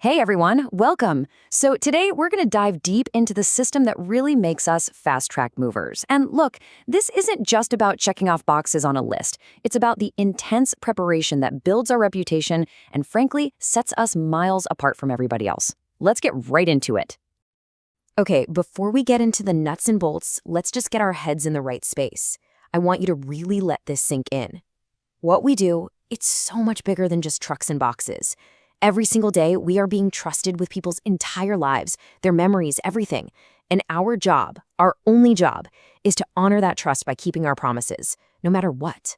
Hey everyone, welcome. So today we're going to dive deep into the system that really makes us fast-track movers. And look, this isn't just about checking off boxes on a list. It's about the intense preparation that builds our reputation and frankly sets us miles apart from everybody else. Let's get right into it. Okay, before we get into the nuts and bolts, let's just get our heads in the right space. I want you to really let this sink in. What we do, it's so much bigger than just trucks and boxes. Every single day, we are being trusted with people's entire lives, their memories, everything. And our job, our only job, is to honor that trust by keeping our promises, no matter what.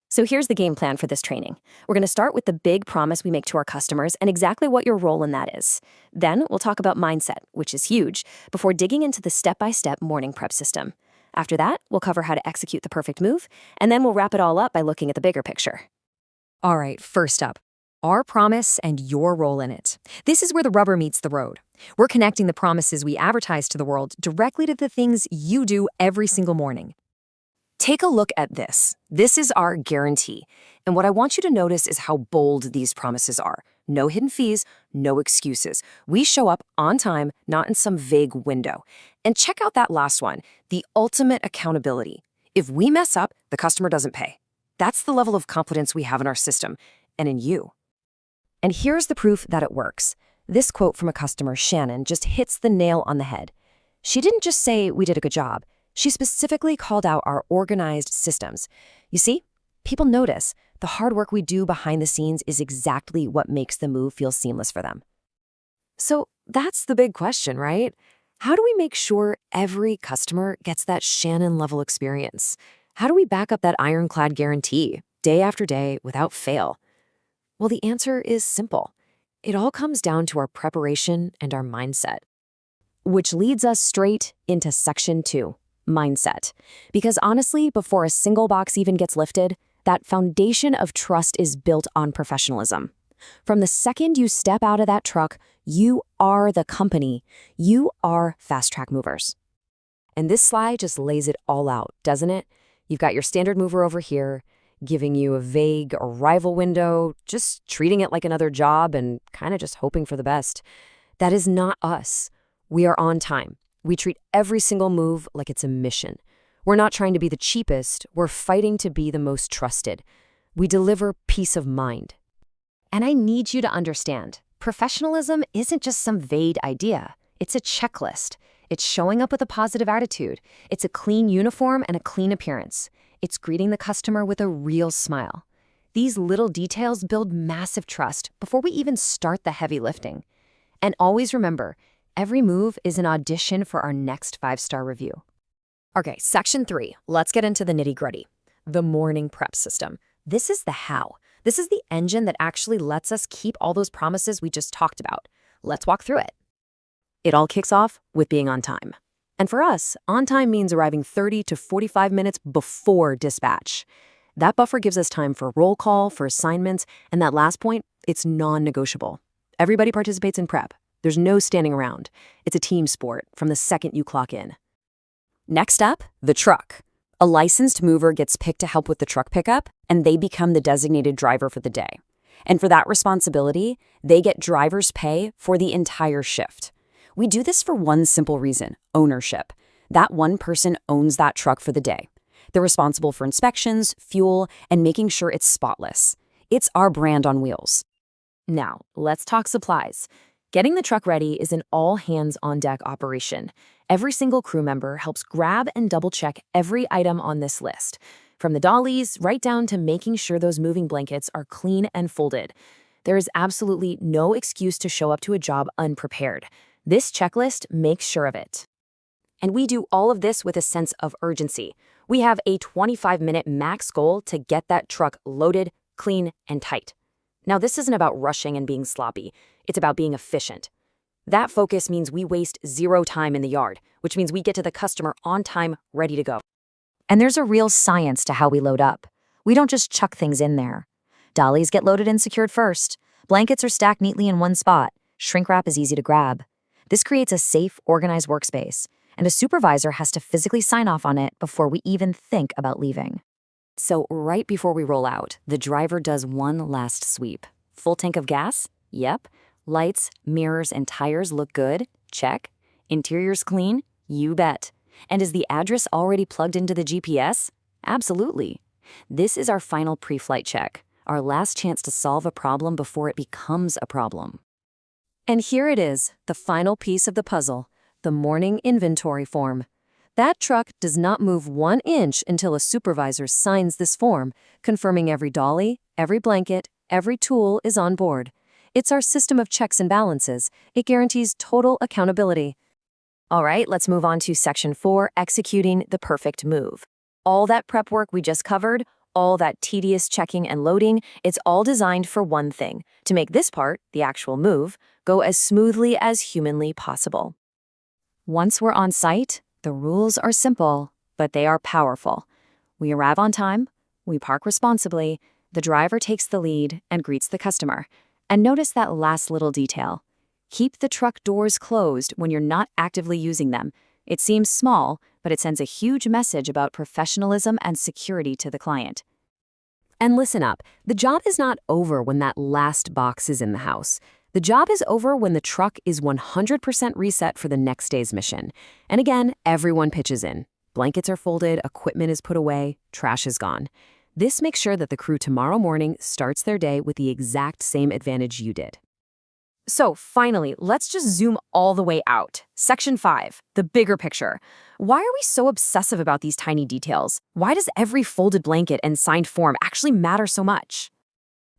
So here's the game plan for this training. We're going to start with the big promise we make to our customers and exactly what your role in that is. Then we'll talk about mindset, which is huge, before digging into the step-by-step morning prep system. After that, we'll cover how to execute the perfect move, and then we'll wrap it all up by looking at the bigger picture. All right, first up, our promise and your role in it. This is where the rubber meets the road. We're connecting the promises we advertise to the world directly to the things you do every single morning. Take a look at this. This is our guarantee. And what I want you to notice is how bold these promises are. No hidden fees, no excuses. We show up on time, not in some vague window. And check out that last one, the ultimate accountability. If we mess up, the customer doesn't pay. That's the level of confidence we have in our system and in you. And here's the proof that it works. This quote from a customer, Shannon, just hits the nail on the head. She didn't just say we did a good job. She specifically called out our organized systems. You see, people notice the hard work we do behind the scenes is exactly what makes the move feel seamless for them. So that's the big question, right? How do we make sure every customer gets that Shannon-level experience? How do we back up that ironclad guarantee, day after day, without fail? Well, the answer is simple. It all comes down to our preparation and our mindset. Which leads us straight into section 2, mindset. Because honestly, before a single box even gets lifted, that foundation of trust is built on professionalism. From the second you step out of that truck, you are the company. You are Fast Track Movers. And this slide just lays it all out, doesn't it? You've got your standard mover over here, giving you a vague arrival window, just treating it like another job and kind of just hoping for the best. That is not us. We are on time. We treat every single move like it's a mission. We're not trying to be the cheapest. We're fighting to be the most trusted. We deliver peace of mind. And I need you to understand, professionalism isn't just some vague idea. It's a checklist. It's showing up with a positive attitude. It's a clean uniform and a clean appearance. It's greeting the customer with a real smile. These little details build massive trust before we even start the heavy lifting. And always remember, every move is an audition for our next 5-star review. Okay, section 3. Let's get into the nitty-gritty. The morning prep system. This is the how. This is the engine that actually lets us keep all those promises we just talked about. Let's walk through it. It all kicks off with being on time. And for us, on time means arriving 30 to 45 minutes before dispatch. That buffer gives us time for roll call, for assignments, and that last point, it's non-negotiable. Everybody participates in prep. There's no standing around. It's a team sport from the second you clock in. Next up, the truck. A licensed mover gets picked to help with the truck pickup, and they become the designated driver for the day. And for that responsibility, they get driver's pay for the entire shift. We do this for one simple reason, ownership. That one person owns that truck for the day. They're responsible for inspections, fuel, and making sure it's spotless. It's our brand on wheels. Now, let's talk supplies. Getting the truck ready is an all-hands-on-deck operation. Every single crew member helps grab and double-check every item on this list, from the dollies right down to making sure those moving blankets are clean and folded. There is absolutely no excuse to show up to a job unprepared. This checklist makes sure of it. And we do all of this with a sense of urgency. We have a 25-minute max goal to get that truck loaded, clean, and tight. Now, this isn't about rushing and being sloppy. It's about being efficient. That focus means we waste 0 time in the yard, which means we get to the customer on time, ready to go. And there's a real science to how we load up. We don't just chuck things in there. Dollies get loaded and secured first. Blankets are stacked neatly in one spot. Shrink wrap is easy to grab. This creates a safe, organized workspace, and a supervisor has to physically sign off on it before we even think about leaving. So right before we roll out, the driver does one last sweep. Full tank of gas? Yep. Lights, mirrors, and tires look good? Check. Interior's clean? You bet. And is the address already plugged into the GPS? Absolutely. This is our final pre-flight check, our last chance to solve a problem before it becomes a problem. And here it is, the final piece of the puzzle, the morning inventory form. That truck does not move 1 inch until a supervisor signs this form, confirming every dolly, every blanket, every tool is on board. It's our system of checks and balances. It guarantees total accountability. All right, let's move on to Section 4, executing the perfect move. All that prep work we just covered, all that tedious checking and loading, it's all designed for one thing, to make this part, the actual move, go as smoothly as humanly possible. Once we're on site, the rules are simple, but they are powerful. We arrive on time, we park responsibly, the driver takes the lead and greets the customer. And notice that last little detail. Keep the truck doors closed when you're not actively using them. It seems small, but it sends a huge message about professionalism and security to the client. And listen up, the job is not over when that last box is in the house. The job is over when the truck is 100% reset for the next day's mission. And again, everyone pitches in. Blankets are folded, equipment is put away, trash is gone. This makes sure that the crew tomorrow morning starts their day with the exact same advantage you did. So finally, let's just zoom all the way out. Section 5, the bigger picture. Why are we so obsessive about these tiny details? Why does every folded blanket and signed form actually matter so much?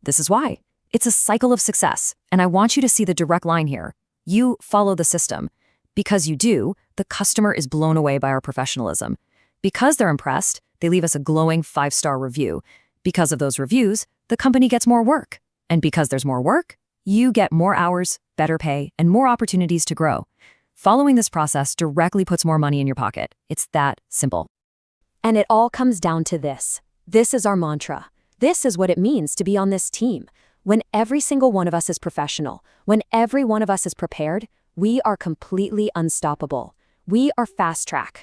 This is why. It's a cycle of success, and I want you to see the direct line here. You follow the system. Because you do, the customer is blown away by our professionalism. Because they're impressed, they leave us a glowing 5-star review. Because of those reviews, the company gets more work. And because there's more work, you get more hours, better pay, and more opportunities to grow. Following this process directly puts more money in your pocket. It's that simple. And it all comes down to this. This is our mantra. This is what it means to be on this team. When every single one of us is professional, when every one of us is prepared, we are completely unstoppable. We are Fast Track.